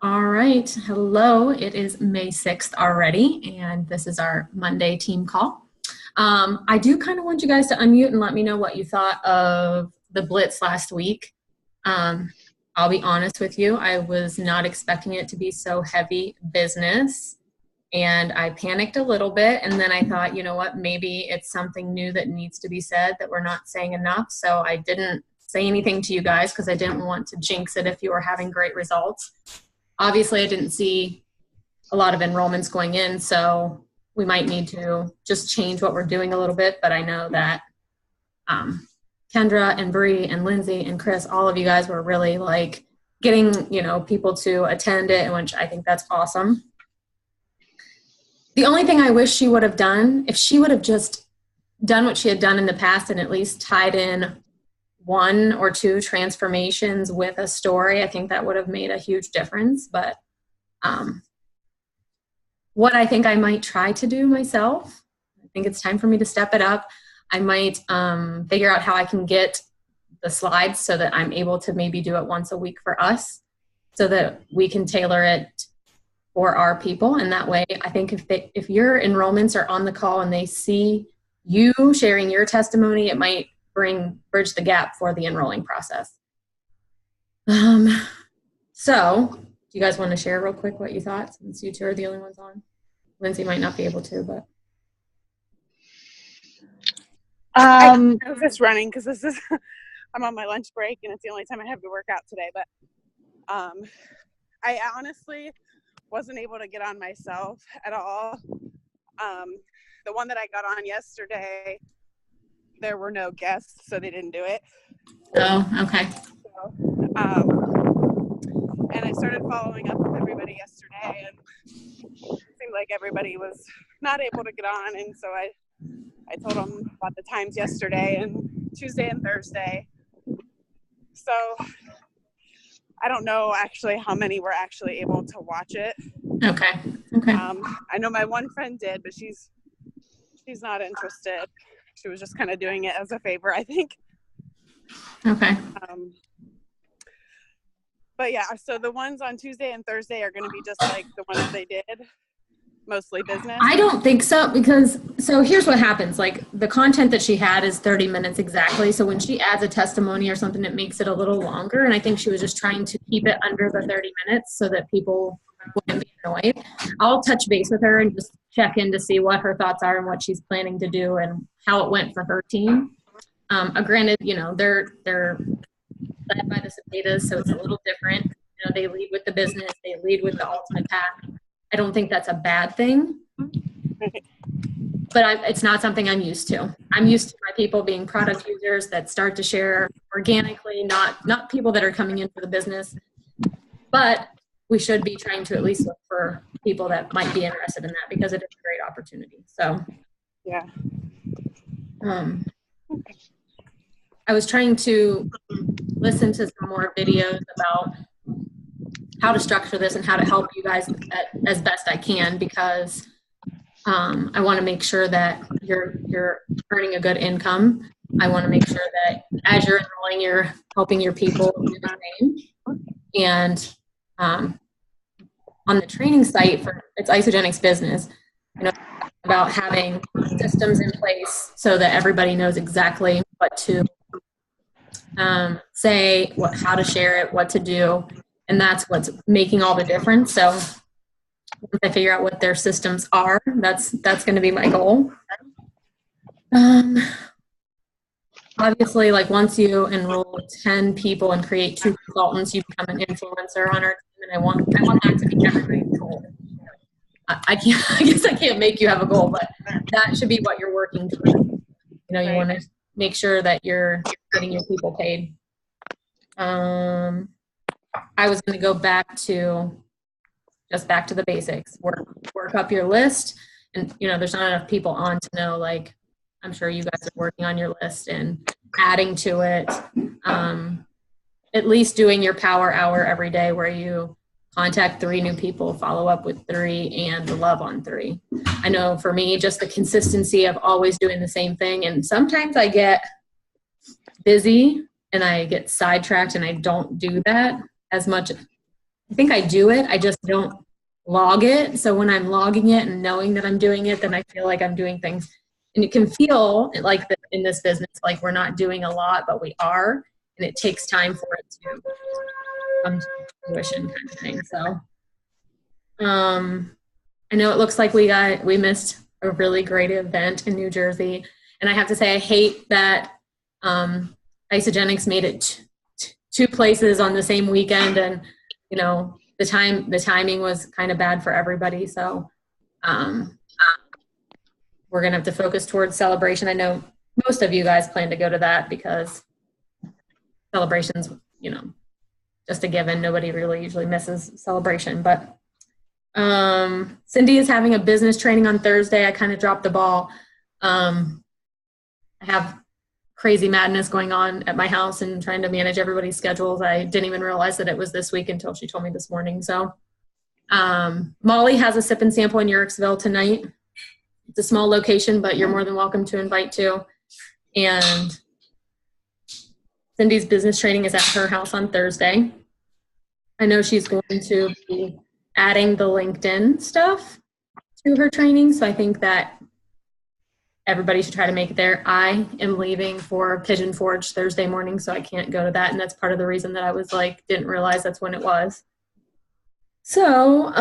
All right. Hello. It is May 6th already, and this is our Monday team call. I do kind of want you guys to unmute and let me know what you thought of the Blitz last week. I'll be honest with you, I was not expecting it to be so heavy business, and I panicked a little bit, and then I thought, you know what, maybe it's something new that needs to be said that we're not saying enough, so I didn't say anything to you guys because I didn't want to jinx it if you were having great results. Obviously, I didn't see a lot of enrollments going in, so we might need to just change what we're doing a little bit. But I know that Kendra and Bree and Lindsay and Chris, all of you guys were really like getting, people to attend it, which I think that's awesome. The only thing I wish she would have done, if she would have just done what she had done in the past and at least tied in one or two transformations with a story, I think that would have made a huge difference. But what I think I might try to do myself, I think it's time for me to step it up. I might figure out how I can get the slides so that I'm able to maybe do it once a week for us so that we can tailor it for our people. And that way, I think if your enrollments are on the call and they see you sharing your testimony, it might bridge the gap for the enrolling process. So do you guys want to share real quick what you thought, since you two are the only ones on? Lindsay might not be able to, but. I was just running because I'm on my lunch break and it's the only time I have to work out today. But I honestly wasn't able to get on myself at all. The one that I got on yesterday, there were no guests, so they didn't do it. Oh, okay. So, and I started following up with everybody yesterday, and it seemed like everybody was not able to get on, and so I told them about the times yesterday and Tuesday and Thursday. So I don't know actually how many were actually able to watch it. Okay. I know my one friend did, but she's not interested. She was just kind of doing it as a favor, I think. Okay. But yeah, so the ones on Tuesday and Thursday are going to be just like the ones they did, mostly business. I don't think so, because here's what happens. Like, the content that she had is 30 minutes exactly. So when she adds a testimony or something, it makes it a little longer. And I think she was just trying to keep it under the 30 minutes so that people wouldn't be annoyed. I'll touch base with her and just check in to see what her thoughts are and what she's planning to do and how it went for her team. Granted, they're led by the Cepedas, so it's a little different. They lead with the business, they lead with the ultimate path. I don't think that's a bad thing, but it's not something I'm used to. I'm used to my people being product users that start to share organically, not people that are coming in for the business. But we should be trying to at least look for people that might be interested in that, because it is a great opportunity. So, yeah. I was trying to listen to some more videos about how to structure this and how to help you guys as best I can, because I want to make sure that you're earning a good income. I want to make sure that as you're enrolling, you're helping your people do the same. And on the training site it's Isagenix Business, about having systems in place so that everybody knows exactly what to say, how to share it, what to do. And that's what's making all the difference. So once I figure out what their systems are, that's going to be my goal. Obviously, like, once you enroll 10 people and create 2 consultants, you become an influencer on our team. And I want that to be everybody's goal. I guess I can't make you have a goal, but that should be what you're working towards. You want to make sure that you're getting your people paid. I was going to go back to the basics. Work up your list, and there's not enough people on to know. Like, I'm sure you guys are working on your list and adding to it. At least doing your power hour every day, where you contact 3 new people, follow up with 3, and love on 3. I know for me, just the consistency of always doing the same thing, and sometimes I get busy and I get sidetracked and I don't do that as much I think I do it. I just don't log it. So when I'm logging it and knowing that I'm doing it, then I feel like I'm doing things. And it can feel like that in this business, like we're not doing a lot, but we are. And it takes time for it to come to fruition kind of thing. So I know it looks like we missed a really great event in New Jersey. And I have to say, I hate that Isagenix made it two places on the same weekend, and you know the timing was kind of bad for everybody. So we're gonna have to focus towards Celebration. I know most of you guys plan to go to that because Celebration's just a given. Nobody really usually misses Celebration, but Cindy is having a business training on Thursday. I kind of dropped the ball. I have crazy madness going on at my house and trying to manage everybody's schedules. I didn't even realize that it was this week until she told me this morning. So Molly has a sip and sample in Yerixville tonight. It's a small location, but you're more than welcome to invite to. And Cindy's business training is at her house on Thursday. I know she's going to be adding the LinkedIn stuff to her training, so I think that everybody should try to make it there. I am leaving for Pigeon Forge Thursday morning, so I can't go to that, and that's part of the reason that I was like, didn't realize that's when it was. So,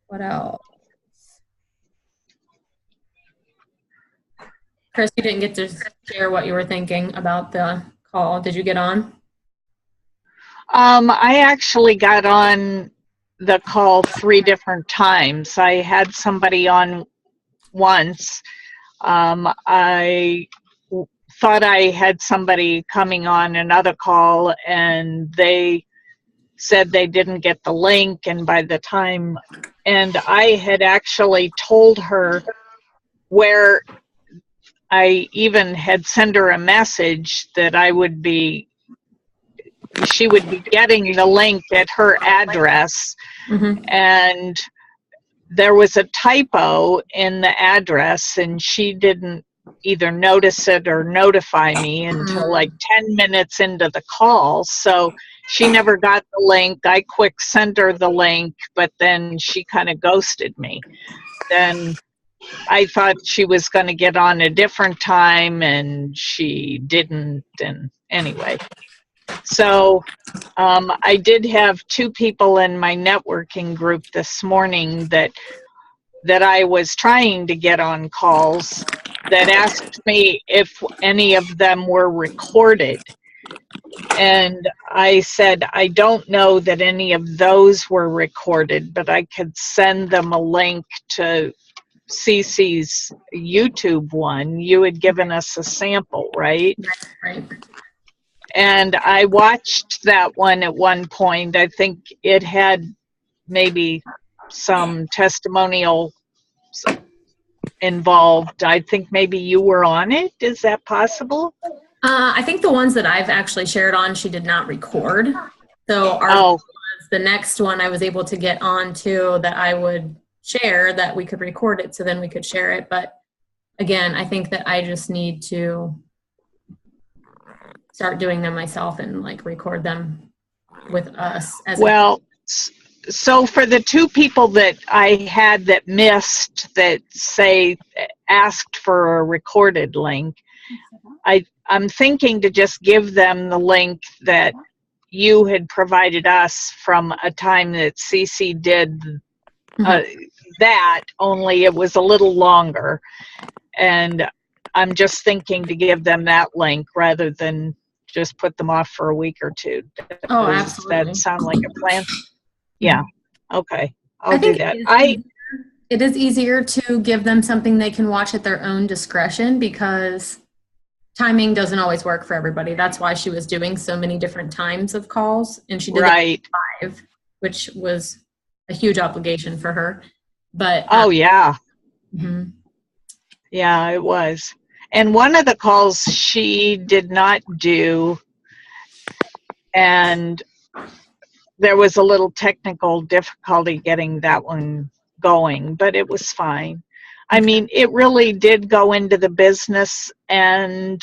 what else? Chris, you didn't get to share what you were thinking about the call. Did you get on? I actually got on the call 3 different times. I had somebody on once. I thought I had somebody coming on another call, and they said they didn't get the link, and I had actually told her where I even had sent her a message that she would be getting the link at her address. Mm-hmm. And there was a typo in the address, and she didn't either notice it or notify me until like 10 minutes into the call. So she never got the link. I quick sent her the link, but then she kind of ghosted me. Then I thought she was going to get on a different time, and she didn't. And anyway, so I did have 2 people in my networking group this morning that I was trying to get on calls that asked me if any of them were recorded. And I said, I don't know that any of those were recorded, but I could send them a link to Cece's YouTube one. You had given us a sample, right? Right. And I watched that one at one point. I think it had maybe some testimonial involved. I think maybe you were on it. Is that possible? I think the ones that I've actually shared on, she did not record. So the next one I was able to get on to that I would share, that we could record it, so then we could share it. But again, I think that I just need to start doing them myself and like record them with us as so for the 2 people that I had that missed, that asked for a recorded link, I'm thinking to just give them the link that you had provided us from a time that Cece did that, only it was a little longer. And I'm just thinking to give them that link rather than just put them off for a week or 2. Oh, absolutely. Does that sound like a plan? Yeah. Okay. I'll do that. It is easier to give them something they can watch at their own discretion, because timing doesn't always work for everybody. That's why she was doing so many different times of calls, and she did it live, which was a huge obligation for her. But yeah. Mm-hmm. Yeah, it was. And one of the calls she did not do, and there was a little technical difficulty getting that one going, but it was fine. I mean, it really did go into the business, and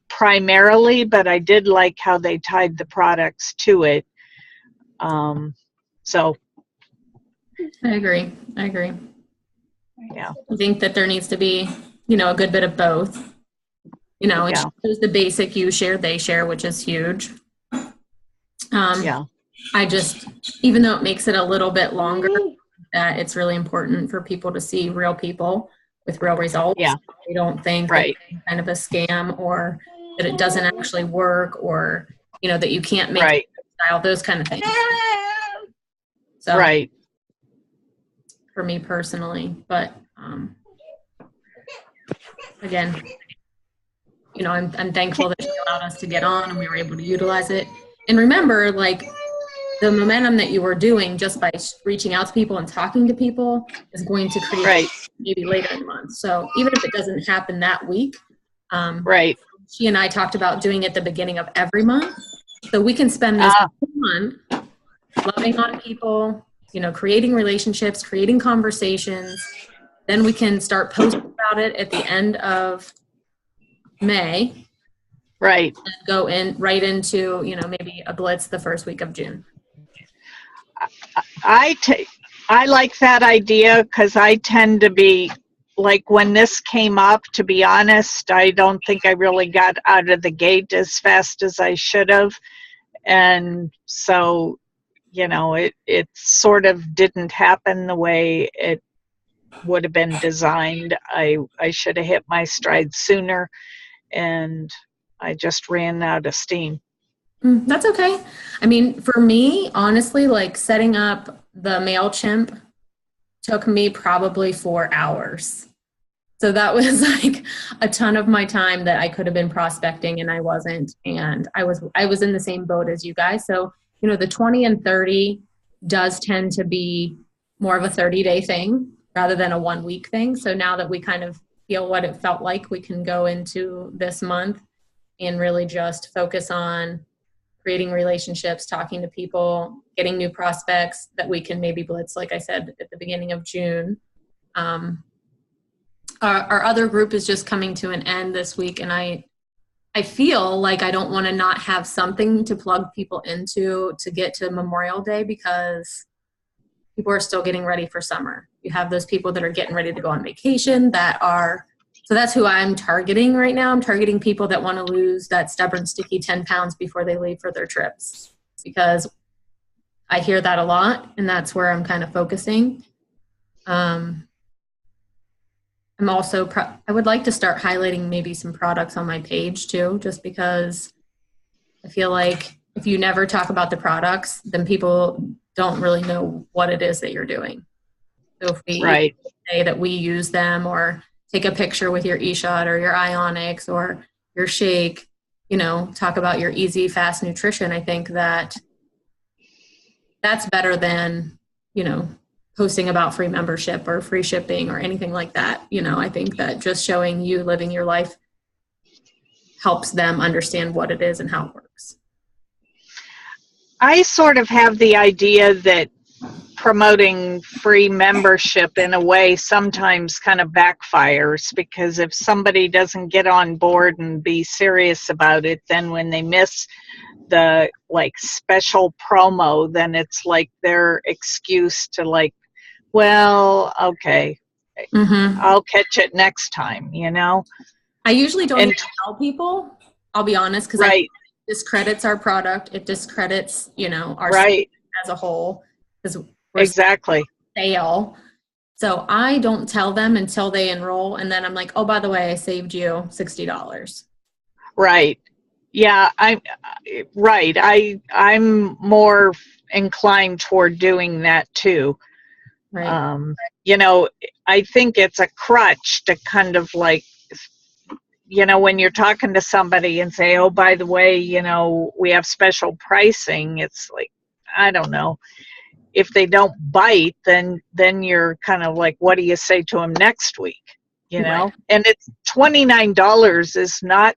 primarily, but I did like how they tied the products to it. So I agree. yeah, I think that there needs to be, a good bit of both. It yeah, shows the basic you share, they share, which is huge. yeah, I just, even though it makes it a little bit longer, that it's really important for people to see real people with real results. yeah, They don't think that right, it's kind of a scam or that it doesn't actually work or, that you can't make right, style, those kind of things. So right. for me personally, but again, I'm thankful that she allowed us to get on and we were able to utilize it. And remember, like, the momentum that you were doing just by reaching out to people and talking to people is going to create Right. maybe later in the month. So even if it doesn't happen that week, Right. she and I talked about doing it at the beginning of every month. So we can spend this month loving on people, creating relationships, creating conversations. Then we can start posting about it at the end of May. Right. And go in right into, maybe a blitz the first week of June. I like that idea because I tend to be like, when this came up, to be honest, I don't think I really got out of the gate as fast as I should have. And so, it sort of didn't happen the way it would have been designed. I should have hit my stride sooner, and I just ran out of steam. That's okay. I mean, for me, honestly, like, setting up the MailChimp took me probably 4 hours. So that was like a ton of my time that I could have been prospecting and I wasn't. And I was in the same boat as you guys. So, the 20 and 30 does tend to be more of a 30-day thing rather than a 1-week thing. So now that we kind of feel what it felt like, we can go into this month and really just focus on creating relationships, talking to people, getting new prospects that we can maybe blitz, like I said, at the beginning of June. Our other group is just coming to an end this week, and I feel like I don't want to not have something to plug people into to get to Memorial Day, because people are still getting ready for summer. You have those people that are getting ready to go on vacation so that's who I'm targeting right now. I'm targeting people that want to lose that stubborn, sticky 10 pounds before they leave for their trips, because I hear that a lot, and that's where I'm kind of focusing. I'm also, I would like to start highlighting maybe some products on my page too, just because I feel like if you never talk about the products, then people don't really know what it is that you're doing. So if we say that we use them, or take a picture with your eShot or your Ionix or your shake, talk about your easy, fast nutrition, I think that's better than, posting about free membership or free shipping or anything like that. I think that just showing you living your life helps them understand what it is and how it works. I sort of have the idea that promoting free membership in a way sometimes kind of backfires, because if somebody doesn't get on board and be serious about it, then when they miss the special promo, then it's like their excuse to well, okay, I'll catch it next time, I usually don't even tell people, I'll be honest, because it discredits our product. It discredits, our as a whole, because we're exactly sale. So I don't tell them until they enroll, and then I'm like, oh, by the way, I saved you $60. Right. Yeah, I'm more inclined toward doing that too. Right. I think it's a crutch to kind of when you're talking to somebody and say, oh, by the way, we have special pricing, it's like, I don't know. If they don't bite, then you're kind of like, what do you say to them next week? Right. And it's $29 is not,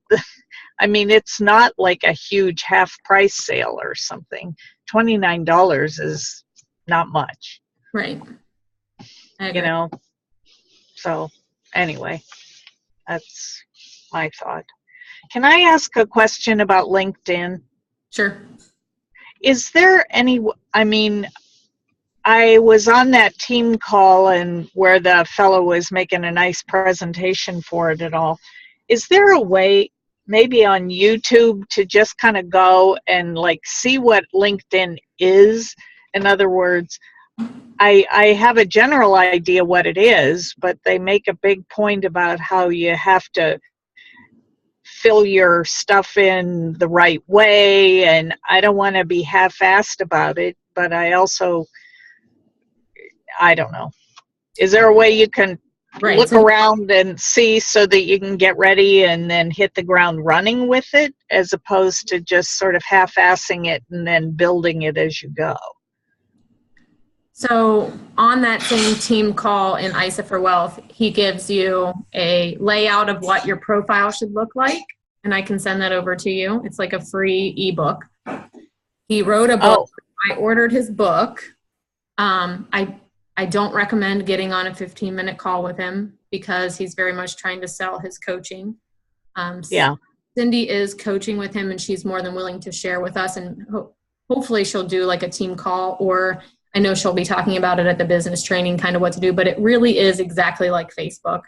it's not like a huge half price sale or something. $29 is not much. Right. I agree. So anyway, that's my thought. Can I ask a question about LinkedIn? Sure. Is there any, I mean, I was on that team call and where the fellow was making a nice presentation for it and all. Is there a way, maybe on YouTube, to just kind of go and like see what LinkedIn is? In other words, I have a general idea what it is, but they make a big point about how you have to fill your stuff in the right way, and I don't want to be half-assed about it, but I also, I don't know. Is there a way you can look around and see so that you can get ready and then hit the ground running with it, as opposed to just sort of half-assing it and then building it as you go? So on that same team call in ISA for Wealth, he gives you a layout of what your profile should look like, and I can send that over to you. It's like a free ebook. He wrote a book. I ordered his book. I don't recommend getting on a 15-minute call with him because he's very much trying to sell his coaching. Cindy is coaching with him, and she's more than willing to share with us, and hopefully she'll do like a team call, or I know she'll be talking about it at the business training, kind of what to do, but it really is exactly like Facebook.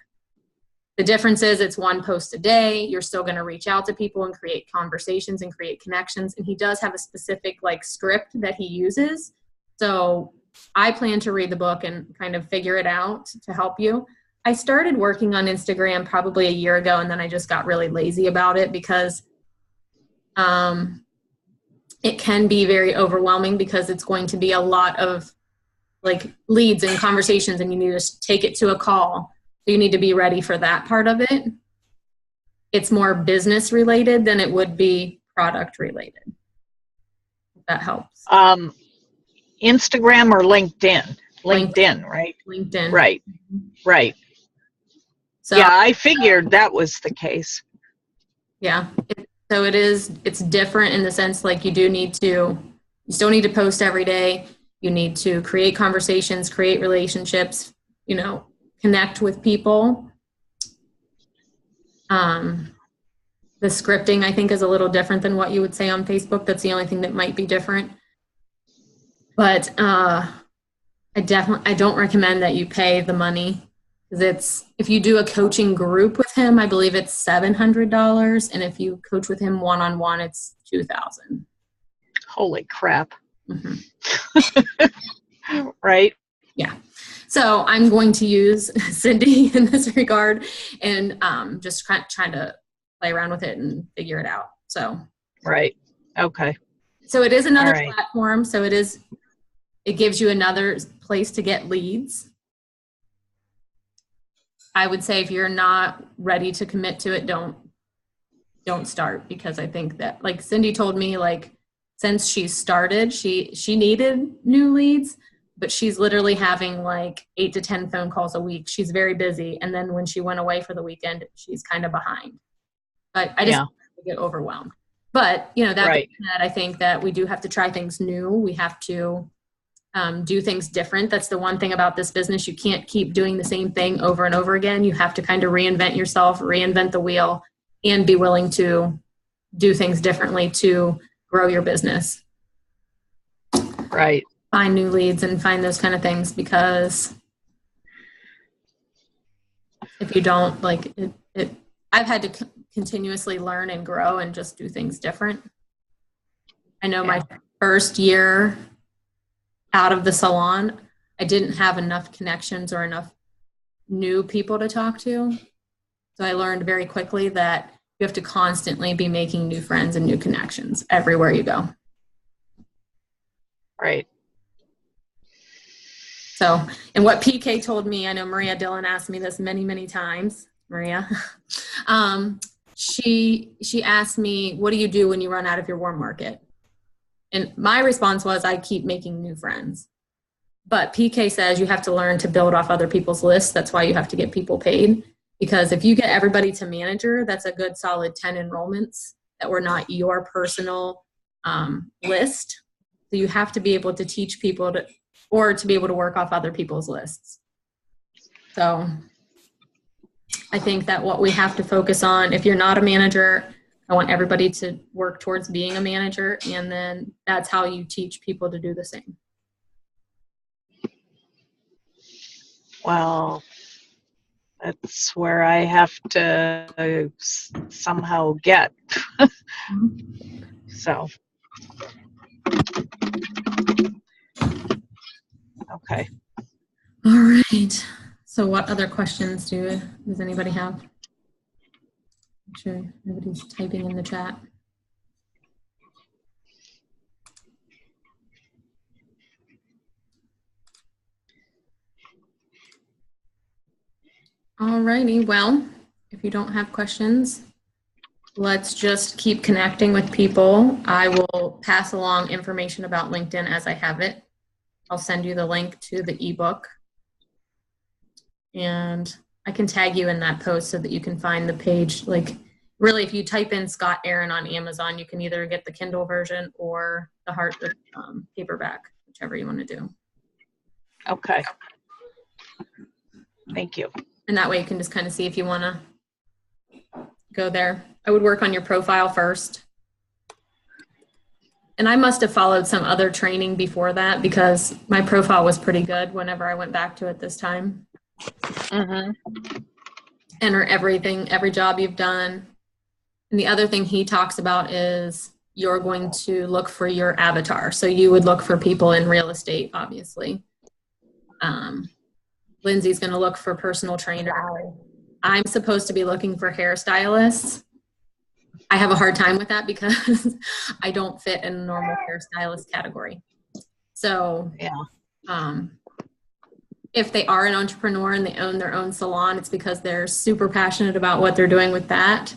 The difference is it's one post a day. You're still going to reach out to people and create conversations and create connections. And he does have a specific like script that he uses. So I plan to read the book and kind of figure it out to help you. I started working on Instagram probably a year ago, and then I just got really lazy about it because it can be very overwhelming because it's going to be a lot of like leads and conversations, and you need to take it to a call. So you need to be ready for that part of it. It's more business related than it would be product related. If that helps. Instagram or LinkedIn? LinkedIn, right? LinkedIn. Right. So yeah, I figured that was the case. Yeah. So it's different in the sense like you still need to post every day. You need to create conversations, create relationships, connect with people. The scripting, I think, is a little different than what you would say on Facebook. That's the only thing that might be different. But I don't recommend that you pay the money. If you do a coaching group with him, I believe it's $700, and if you coach with him one-on-one, it's $2,000. Holy crap! Mm-hmm. Right? Yeah. So I'm going to use Cindy in this regard, and just trying to play around with it and figure it out. So. Right. Okay. So it is another platform. So it gives you another place to get leads. I would say if you're not ready to commit to it, don't start, because I think that, like Cindy told me, like since she started, she needed new leads, but she's literally having like 8 to 10 phone calls a week. She's very busy. And then when she went away for the weekend, she's kind of behind. But I just get overwhelmed. But, being said, I think that we do have to try things new. We have to do things different. That's the one thing about this business. You can't keep doing the same thing over and over again. You have to kind of reinvent yourself, reinvent the wheel, and be willing to do things differently to grow your business. Right. Find new leads and find those kind of things, because if you don't, like I've had to continuously learn and grow and just do things different. I know my first year out of the salon, I didn't have enough connections or enough new people to talk to. So I learned very quickly that you have to constantly be making new friends and new connections everywhere you go. Right. So, and what PK told me, I know Maria Dillon asked me this many, many times, Maria. She asked me, what do you do when you run out of your warm market? And my response was, I keep making new friends. But PK says you have to learn to build off other people's lists. That's why you have to get people paid. Because if you get everybody to manager, that's a good solid 10 enrollments that were not your personal list. So you have to be able to teach people to be able to work off other people's lists. So I think that what we have to focus on, if you're not a manager, I want everybody to work towards being a manager, and then that's how you teach people to do the same. Well, that's where I have to somehow get. So, okay. All right. So what other questions does anybody have? I'm sure everybody's typing in the chat. All righty. Well, if you don't have questions, let's just keep connecting with people. I will pass along information about LinkedIn as I have it. I'll send you the link to the ebook. And I can tag you in that post so that you can find the page. Like, really, if you type in Scott Aaron on Amazon, you can either get the Kindle version or the hard paperback, whichever you want to do. Okay. Thank you. And that way you can just kind of see if you want to go there. I would work on your profile first. And I must have followed some other training before that because my profile was pretty good whenever I went back to it this time. Mm-hmm. Enter everything, every job you've done. And the other thing he talks about is you're going to look for your avatar. So you would look for people in real estate, obviously. Lindsay's going to look for personal trainer. I'm supposed to be looking for hairstylists. I have a hard time with that because I don't fit in a normal hairstylist category. So yeah. If they are an entrepreneur and they own their own salon, it's because they're super passionate about what they're doing with that.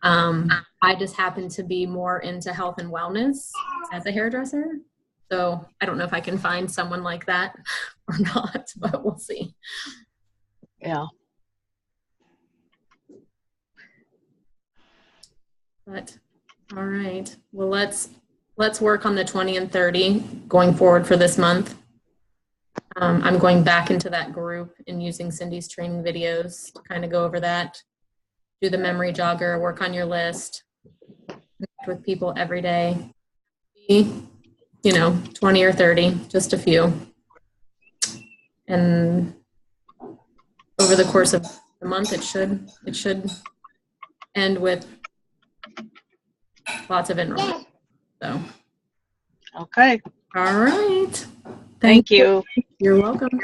I just happen to be more into health and wellness as a hairdresser. So I don't know if I can find someone like that or not, but we'll see. Yeah. But all right. Well, let's work on the 20 and 30 going forward for this month. I'm going back into that group and using Cindy's training videos to kind of go over that. Do the memory jogger, work on your list, connect with people every day. 20 or 30, just a few. And over the course of the month, it should end with lots of enrollment. So. Okay. All right. Thank you. You're welcome.